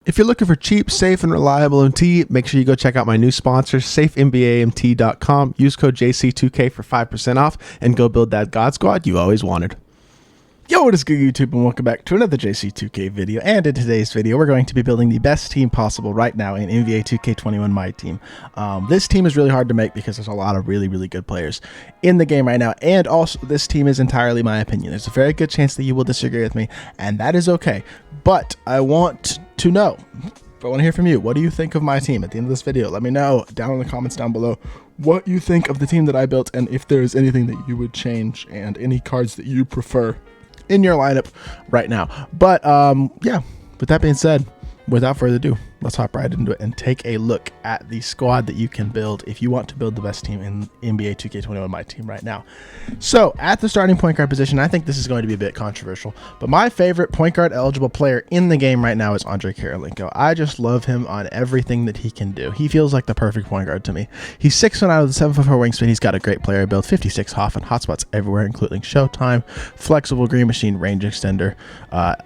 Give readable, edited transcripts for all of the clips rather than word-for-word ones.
If you're looking for cheap, safe, and reliable MT, make sure you go check out my new sponsor, safembamt.com. Use code JC2K for 5% off and go build that God Squad you always wanted. Yo, what is good, YouTube, and welcome back to another JC2K video. And in today's video, we're going to be building the best team possible right now in NBA 2K21 MyTEAM. This team is really hard to make because there's a lot of really good players in the game right now. And also, this team is entirely my opinion. There's a very good chance that you will disagree with me, and that is okay. But I want to know, I want to hear from you. What do you think of my team? At the end of this video, let me know down in the comments down below what you think of the team that I built, and if there's anything that you would change, and any cards that you prefer in your lineup right now. But yeah, with that being said, without further ado, let's hop right into it and take a look at the squad that you can build if you want to build the best team in NBA 2K21 MyTEAM right now. So at the starting point guard position, I think this is going to be a bit controversial, but my favorite point guard eligible player in the game right now is Andre Karolinko. I just love him on everything that he can do. He feels like the perfect point guard to me. He's 6'1" out of the 7'4" wingspan. He's got a great player build, 56 Hoff and hotspots everywhere, including Showtime, flexible green machine, range extender,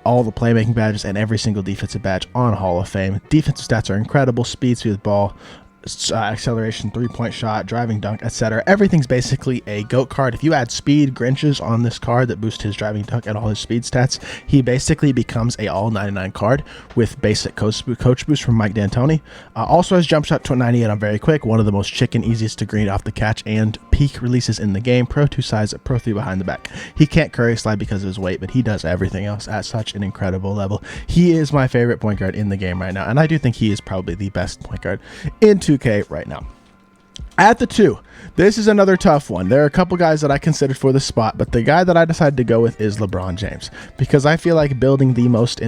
all the playmaking badges, and every single defensive badge on Hall of Fame. Defensive stats are incredible: speed, with ball, acceleration, three-point shot, driving dunk, etc. Everything's basically a GOAT card. If you add speed Grinches on this card that boost his driving dunk and all his speed stats, he basically becomes a all 99 card with basic coach boost from Mike D'Antoni. Also has jump shot to 98 on very quick, one of the most chicken, easiest to green off the catch, and peak releases in the game. Pro 2 size, Pro 3 behind the back. He can't curry slide because of his weight, but he does everything else at such an incredible level. He is my favorite point guard in the game right now, and I do think he is probably the best point guard in 2K right now. At the 2, this is another tough one. There are a couple guys that I considered for the spot, but the guy that I decided to go with is LeBron James, because I feel like building the most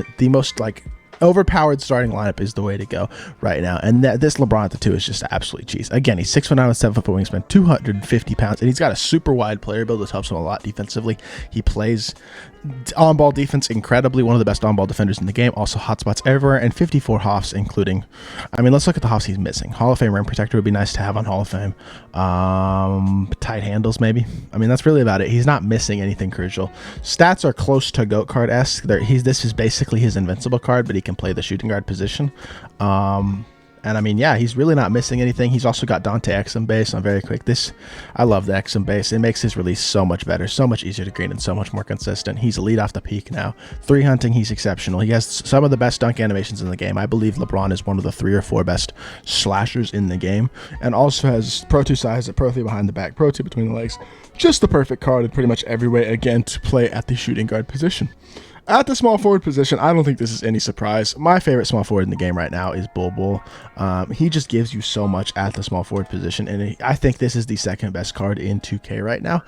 like overpowered starting lineup is the way to go right now. And this LeBron at the 2 is just absolutely cheese. Again, he's 6'1" out of 7'4" wingspan, 250 pounds, and he's got a super wide player build that helps him a lot defensively. He plays on-ball defense incredibly, one of the best on-ball defenders in the game. Also hotspots everywhere, and 54 Hoffs, including, I mean, let's look at the Hoffs he's missing. Hall of Fame rim protector would be nice to have on Hall of Fame. Tight handles maybe. I mean, that's really about it. He's not missing anything crucial. Stats are close to GOAT card-esque. This is basically his invincible card, but he can play the shooting guard position. And I mean, yeah, he's really not missing anything. He's also got Dante XM base on very quick. I love the XM base. It makes his release so much better, so much easier to green, and so much more consistent. He's elite off the peak now. 3 hunting, he's exceptional. He has some of the best dunk animations in the game. I believe LeBron is one of the 3 or 4 best slashers in the game, and also has Pro 2 size, a Pro 3 behind the back, Pro 2 between the legs. Just the perfect card in pretty much every way, again, to play at the shooting guard position. At the small forward position, I don't think this is any surprise. My favorite small forward in the game right now is Bol. He just gives you so much at the small forward position, and I think this is the second best card in 2K right now.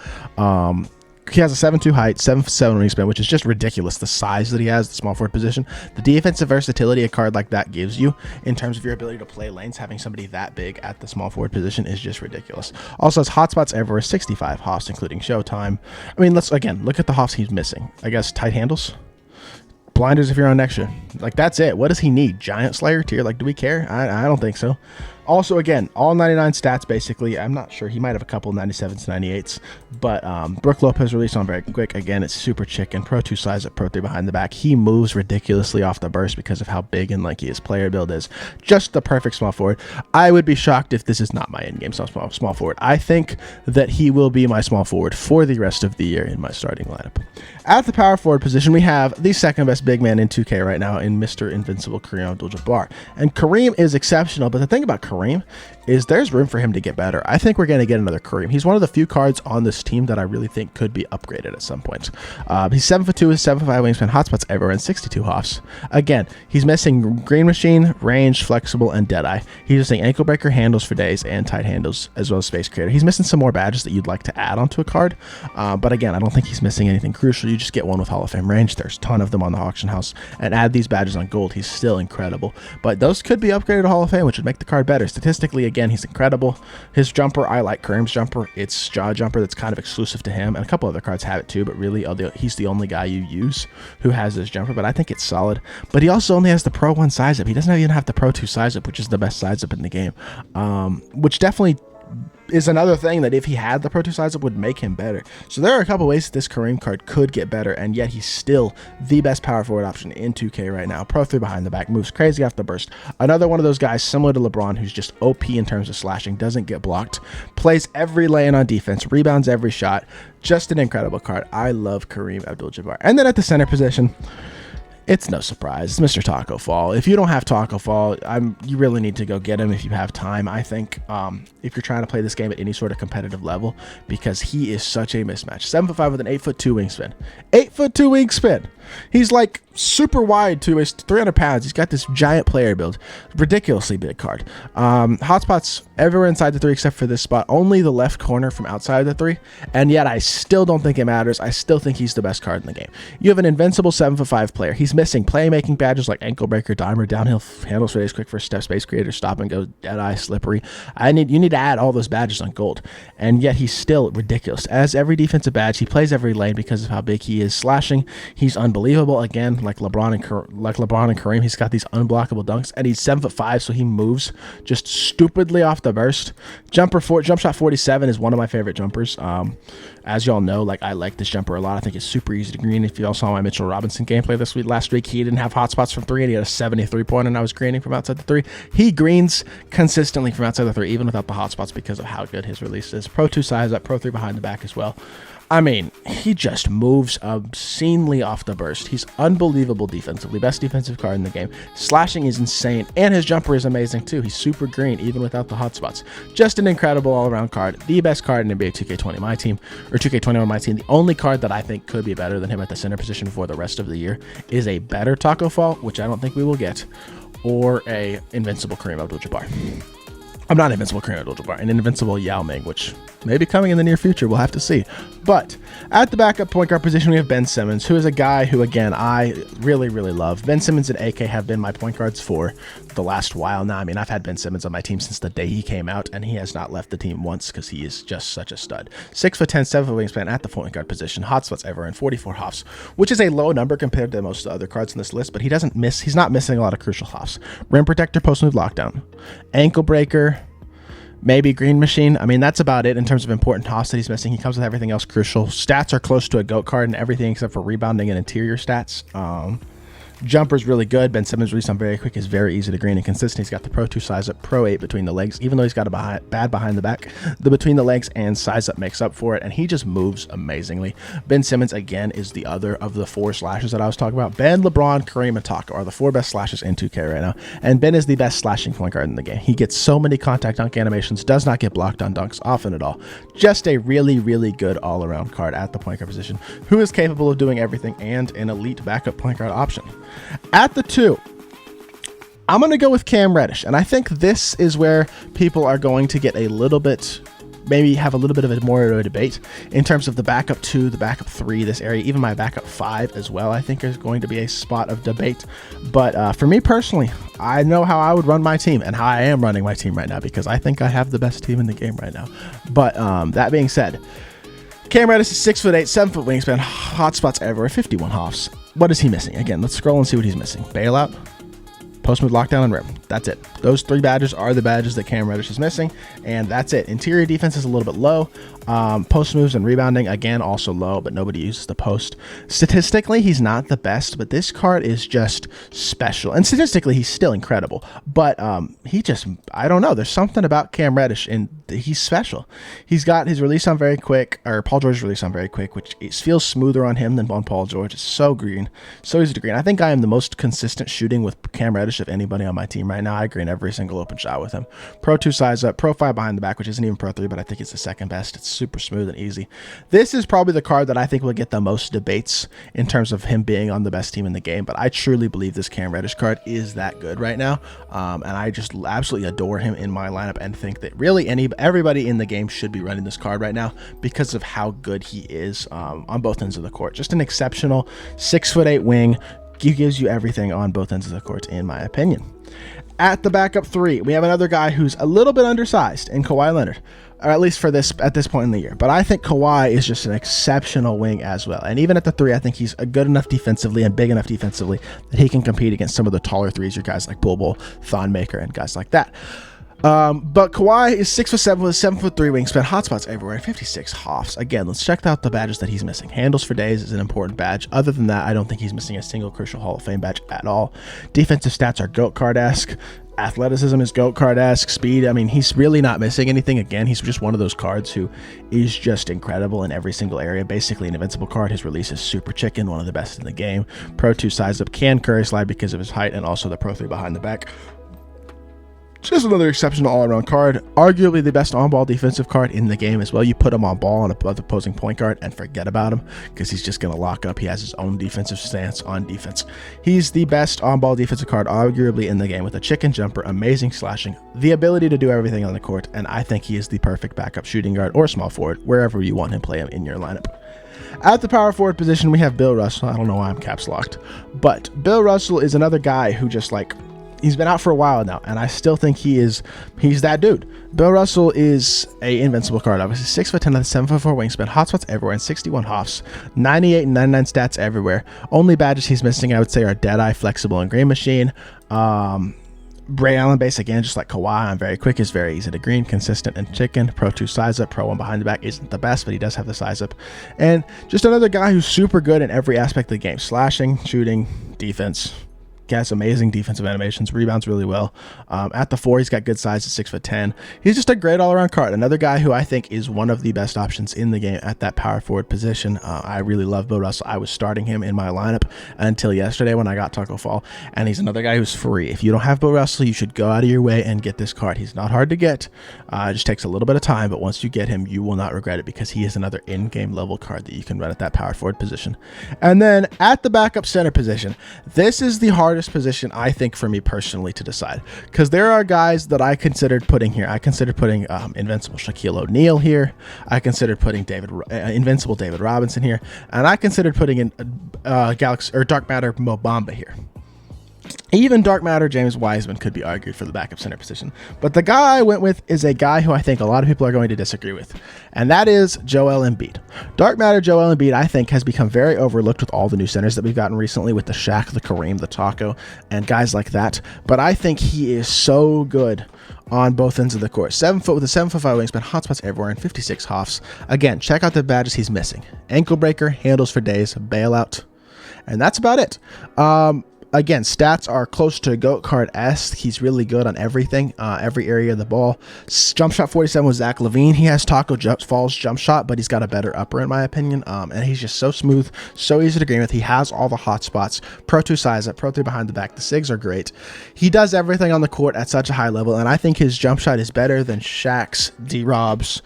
He has a 7'2" height, 7'7" wingspan, which is just ridiculous, the size that he has, the small forward position. The defensive versatility a card like that gives you in terms of your ability to play lanes, having somebody that big at the small forward position is just ridiculous. Also has hotspots everywhere, 65 Hoffs, including Showtime. I mean, let's, again, look at the Hoffs he's missing. I guess tight handles? Blinders if you're on next year. Like, that's it. What does he need? Giant Slayer tier? Like, do we care? I don't think so. Also, again, all 99 stats, basically. I'm not sure. He might have a couple 97s, 98s. But Brook Lopez released on very quick. Again, it's super chicken. Pro 2 size at Pro 3 behind the back. He moves ridiculously off the burst because of how big and lanky his player build is. Just the perfect small forward. I would be shocked if this is not my in-game small forward. I think that he will be my small forward for the rest of the year in my starting lineup. At the power forward position, we have the second best big man in 2K right now in Mr. Invincible Kareem Abdul-Jabbar. And Kareem is exceptional, but the thing about Kareem is there's room for him to get better. I think we're going to get another Kareem. He's one of the few cards on this team that I really think could be upgraded at some point. He's 7'2", 7'5" wingspan, hotspots everywhere, and 62 Hoffs. Again, he's missing green machine, range, flexible, and deadeye. He's missing ankle breaker, handles for days, and tight handles, as well as space creator. He's missing some more badges that you'd like to add onto a card, but again, I don't think he's missing anything crucial. You just get one with Hall of Fame range. There's a ton of them on the auction house, and add these badges on gold. He's still incredible, but those could be upgraded to Hall of Fame, which would make the card better. Statistically, again, he's incredible. His jumper, I like Kareem's jumper. It's jaw jumper that's kind of exclusive to him, and a couple other cards have it too, but really he's the only guy you use who has this jumper, but I think it's solid. But he also only has the Pro 1 size up. He doesn't even have the Pro 2 size up, which is the best size up in the game, which definitely is another thing that if he had the Pro 2 size up would make him better. So there are a couple ways that this Kareem card could get better, and yet he's still the best power forward option in 2K right now. Pro 3 behind the back, moves crazy off the burst. Another one of those guys similar to LeBron who's just OP in terms of slashing, doesn't get blocked, plays every lane on defense, rebounds every shot. Just an incredible card. I love Kareem Abdul-Jabbar. And then at the center position, it's no surprise. It's Mr. Taco Fall. If you don't have Taco Fall, you really need to go get him if you have time, I think, if you're trying to play this game at any sort of competitive level, because he is such a mismatch. 7'5" with an 8'2" wingspan. 8'2" wingspan. He's like super wide too. He's 300 pounds. He's got this giant player build. Ridiculously big card. Hotspots everywhere inside the 3 except for this spot. Only the left corner from outside the 3. And yet I still don't think it matters. I still think he's the best card in the game. You have an invincible 7'5" player. He's missing playmaking badges like ankle breaker, dimer, downhill handles, raise, quick first step, space creator, stop and go, dead eye, slippery. You need to add all those badges on gold. And yet he's still ridiculous. As every defensive badge, he plays every lane because of how big he is. Slashing, he's unbelievable. Again, like LeBron and Kareem, he's got these unblockable dunks, and he's 7'5", so he moves just stupidly off the burst. Jump shot 47 is one of my favorite jumpers. As y'all know, like, I like this jumper a lot. I think it's super easy to green. If you all saw my Mitchell Robinson gameplay last week, he didn't have hotspots from 3, and he had a 73-pointer, and I was greening from outside the 3. He greens consistently from outside the 3, even without the hotspots, because of how good his release is. Pro 2 size up, Pro 3 behind the back as well. I mean, he just moves obscenely off the burst. He's unbelievable defensively. Best defensive card in the game. Slashing is insane, and his jumper is amazing too. He's super green, even without the hotspots. Just an incredible all-around card. The best card in NBA 2K20 MyTEAM, or 2K21 MyTEAM. The only card that I think could be better than him at the center position for the rest of the year is a better Taco Fall, which I don't think we will get, or a invincible Kareem Abdul-Jabbar. I'm not invincible Kareem Abdul-Jabbar, an invincible Yao Ming, which may be coming in the near future. We'll have to see. But at the backup point guard position, we have Ben Simmons, who is a guy who, again, I really, really love. Ben Simmons and AK have been my point guards for the last while now. I mean, I've had Ben Simmons on my team since the day he came out, and he has not left the team once because he is just such a stud. 6'10", 7' wingspan at the point guard position. Hotspots ever in 44 hops, which is a low number compared to most of the other cards on this list, but he doesn't miss. He's not missing a lot of crucial hops. Rim protector, post move lockdown, ankle breaker, maybe green machine. I mean, that's about it in terms of important toss that he's missing. He comes with everything else crucial. Stats are close to a GOAT card and everything except for rebounding and interior stats. Jumper's really good. Ben Simmons' release on very quick is very easy to green and consistent. He's got the Pro 2 size up, Pro 8 between the legs. Even though he's got a bad behind the back, the between the legs and size up makes up for it, and he just moves amazingly. Ben Simmons, again, is the other of the 4 slashers that I was talking about. Ben, LeBron, Kareem, and Taco are the 4 best slashers in 2K right now, and Ben is the best slashing point guard in the game. He gets so many contact dunk animations, does not get blocked on dunks often at all. Just a really, really good all-around card at the point guard position, who is capable of doing everything and an elite backup point guard option. At the 2, I'm going to go with Cam Reddish, and I think this is where people are going to get a little bit, maybe have a little bit of a more of a debate in terms of the backup 2, the backup 3, this area, even my backup 5 as well. I think is going to be a spot of debate, but for me personally, I know how I would run my team and how I am running my team right now because I think I have the best team in the game right now. But that being said, Cam Reddish is 6'8", 7 foot wingspan, hotspots everywhere, 51 hops. What is he missing? Again, let's scroll and see what he's missing. Bailout, post move, lockdown, and rim. That's it. Those 3 badges are the badges that Cam Reddish is missing, and that's it. Interior defense is a little bit low. Post moves and rebounding, again, also low, but nobody uses the post. Statistically, he's not the best, but this card is just special. And statistically, he's still incredible. But he just, I don't know. There's something about Cam Reddish, and he's special. He's got his release on very quick, or Paul George's release on very quick, which feels smoother on him than on Paul George. It's so green, so easy to green. I think I am the most consistent shooting with Cam Reddish of anybody on my team right now. I green every single open shot with him. Pro 2 size up, Pro 5 behind the back, which isn't even Pro 3, but I think it's the second best. It's super smooth and easy. This is probably the card that I think will get the most debates in terms of him being on the best team in the game, but I truly believe this Cam Reddish card is that good right now, and I just absolutely adore him in my lineup and think that really everybody in the game should be running this card right now because of how good he is on both ends of the court. Just an exceptional 6'8" wing. He gives you everything on both ends of the court, in my opinion. At the backup 3, we have another guy who's a little bit undersized in Kawhi Leonard, or at least at this point in the year. But I think Kawhi is just an exceptional wing as well. And even at the 3, I think he's good enough defensively and big enough defensively that he can compete against some of the taller threes, your guys like Bol Bol, Thon Maker, and guys like that. But Kawhi is 6'7" with a 7'3" wingspan, hotspots everywhere, and 56 hops. Again, let's check out the badges that he's missing. Handles for days is an important badge. Other than that, I don't think he's missing a single crucial Hall of Fame badge at all. Defensive stats are GOAT card-esque. Athleticism is GOAT card-esque. Speed, I mean, he's really not missing anything. Again, he's just one of those cards who is just incredible in every single area. Basically an invincible card. His release is super chicken, one of the best in the game. Pro 2 size up, can curry slide because of his height, and also the Pro 3 behind the back. Just another exceptional all-around card. Arguably the best on-ball defensive card in the game as well. You put him on ball on a opposing point guard and forget about him because he's just going to lock up. He has his own defensive stance on defense. He's the best on-ball defensive card arguably in the game with a chicken jumper, amazing slashing, the ability to do everything on the court, and I think he is the perfect backup shooting guard or small forward, wherever you want him to play him in your lineup. At the power forward position, we have Bill Russell. I don't know why I'm caps locked, but Bill Russell is another guy who just like, he's been out for a while now, and I still think he's that dude. Bill Russell is a invincible card, obviously 6'10" with a 7'4" wingspan, hotspots everywhere, and 61 hops, 98 and 99 stats everywhere. Only badges he's missing, I would say, are Deadeye, Flexible, and Green Machine. Bray Allen base, again, just like Kawhi, I'm very quick, is very easy to green, consistent, and chicken. Pro 2 size up, Pro 1 behind the back isn't the best, but he does have the size up. And just another guy who's super good in every aspect of the game, slashing, shooting, defense. He has amazing defensive animations, rebounds really well. At the 4, he's got good size at 6'10". He's just a great all-around card. Another guy who I think is one of the best options in the game at that power forward position. I really love Bill Russell. I was starting him in my lineup until yesterday when I got Taco Fall, and he's another guy who's free. If you don't have Bill Russell, you should go out of your way and get this card. He's not hard to get. It just takes a little bit of time, but once you get him, you will not regret it because he is another in-game level card that you can run at that power forward position. And then at the backup center position, this is the hardest position I think for me personally to decide, because there are guys that I considered putting here. I considered putting invincible Shaquille O'Neal here. I considered putting invincible David Robinson here, and I considered putting in Galaxy or Dark Matter Mo Bamba here. Even Dark Matter James Wiseman could be argued for the backup center position. But the guy I went with is a guy who I think a lot of people are going to disagree with, and that is Joel Embiid. Dark Matter Joel Embiid, I think, has become very overlooked with all the new centers that we've gotten recently with the Shaq, the Kareem, the Taco, and guys like that. But I think he is so good on both ends of the court. 7 foot with a 7'5" wingspan, hotspots everywhere, and 56 hops. Again, check out the badges he's missing. Ankle breaker, handles for days, bailout, and that's about it. Again, stats are close to GOAT card-esque. He's really good on everything, every area of the ball. Jump shot 47 with Zach LaVine. He has Taco Fall's jump shot, but he's got a better upper in my opinion. And he's just so smooth, so easy to green with. He has all the hot spots. Pro 2 size up, Pro 3 behind the back. The SIGs are great. He does everything on the court at such a high level, and I think his jump shot is better than Shaq's, D-Rob's,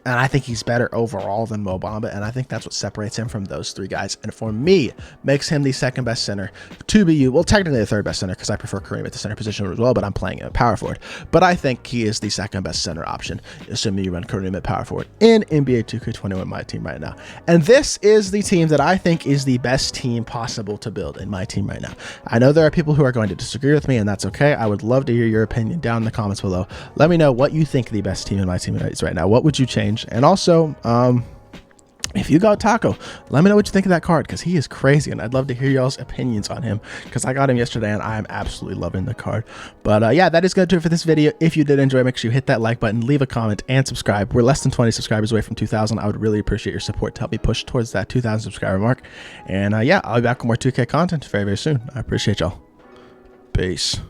and I think he's better overall than Mo Bamba, and I think that's what separates him from those three guys. And for me, makes him the second best center to be you. Well, technically the third best center because I prefer Kareem at the center position as well, but I'm playing at power forward. But I think he is the second best center option, assuming you run Kareem at power forward in NBA 2K21 MyTEAM right now. And this is the team that I think is the best team possible to build in my team right now. I know there are people who are going to disagree with me, and that's okay. I would love to hear your opinion down in the comments below. Let me know what you think the best team in my team is right now. What would you change? And also, if you got Taco, let me know what you think of that card, because he is crazy, and I'd love to hear y'all's opinions on him, because I got him yesterday, and I am absolutely loving the card. But yeah, that is going to do it for this video. If you did enjoy, make sure you hit that like button, leave a comment, and subscribe. We're less than 20 subscribers away from 2,000. I would really appreciate your support to help me push towards that 2,000 subscriber mark. And yeah, I'll be back with more 2K content very, very soon. I appreciate y'all. Peace.